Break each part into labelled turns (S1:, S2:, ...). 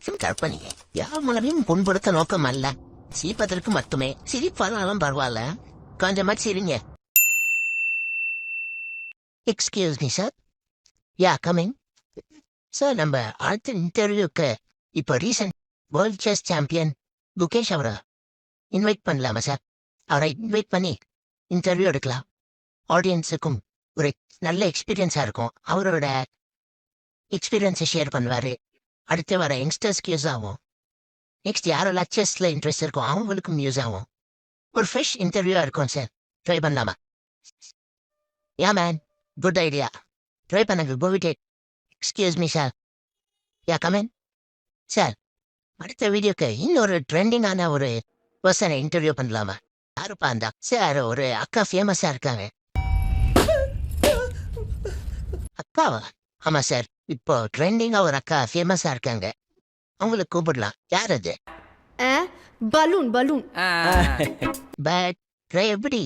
S1: ഒരിക്കലും കൽപ്പനിയെ യാതൊന്നും പുண்படுத்த நோக்கமல்ல. சிரிப்பதற்கு மட்டுமே. சிரிப்பானாலும் பரவாயில்ல, கொஞ்சமா சிரிங்க. Excuse me sir. Ya coming. Sir, நம்ம அடுத்த இன்டர்வியூக்கு இப்போ recent world chess champion Gukesh அவரை இன்வைட் பண்ணலாமா சார்? அவரை இன்வைட் பண்ணி இன்டர்வியூ எடுக்கலாம். ஆடியன்ஸுக்கும் ஒரு நல்ல எக்ஸ்பீரியன்ஸாக இருக்கும். அவரோட எக்ஸ்பீரியன்ஸை ஷேர் பண்ணுவார். அடுத்து வர யங்ஸ்டர்ஸ்க்கு யூஸ் ஆகும். நெக்ஸ்ட் யாரெல்லாம் செஸ்ல இன்ட்ரெஸ்ட் இருக்கும் அவங்களுக்கும் யூஸ் ஆகும். ஒரு ஃப்ரெஷ் இன்டர்வியூவாக இருக்கும் சார். ட்ரை பண்ணலாமா? Ya man, good idea. Try பண்ணுங்க. Covid. Excuse me sir. Ya come in sir. அடுத்த வீடியோக்கு இன்னொரு ட்ரெண்டிங்கான ஒரு பர்சனை இன்டர்வியூ பண்ணலாமா? யாருப்பா அந்த சார்? ஒரு அக்கா ஃபேமஸா இருக்காங்க. அக்காவா? ஆமா சார், இப்போ ட்ரெண்டிங்கா ஒரு அக்கா ஃபேமஸா இருக்காங்க. அவங்களுக்கு கூப்பிடலாம். யார் அது?
S2: Balloon balloon.
S1: பட் எப்படி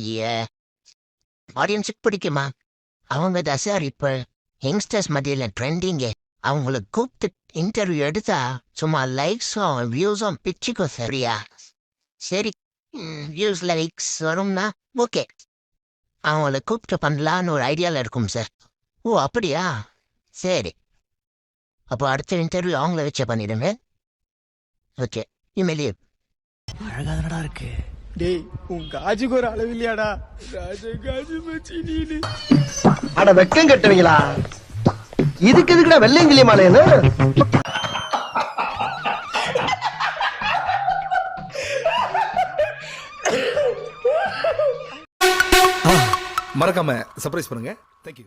S1: ஆடியன்ஸுக்கு பிடிக்குமா? அவங்க தான் சார் இப்போ யங்ஸ்டர்ஸ் மத்தியில் ட்ரெண்டிங்கு. அவங்கள கூப்பிட்டு இன்டர்வியூ எடுத்தா சும்மா லைக்ஸும் வியூஸும் பிச்சுக்கும் சரியா? சரி, வியூஸ் லைக்ஸ் வரும்னா ஓகே. அவங்கள கூப்பிட்டு பண்ணலான்னு ஒரு ஐடியாவில் இருக்கும் சார். ஓ அப்படியா? சரி, அப்போ அடுத்த இன்டர்வியூ அவங்கள வச்சே பண்ணிடுங்க. ஓகே, இமெயிலே.
S3: அழகாதனடா இருக்கு.
S4: டேய், உன் காஜுக்கு ஒரு அளவு இல்லையாடா? காஜு மச்சி நீனு.
S3: அட வெக்கம் கட்டுவீங்களா? இதுக்கு எதுக்குடா வெள்ளையங்கிலி மாலையன்னு?
S5: மறக்காம சர்ப்ரைஸ் பண்ணுங்க. தேங்க்யூ.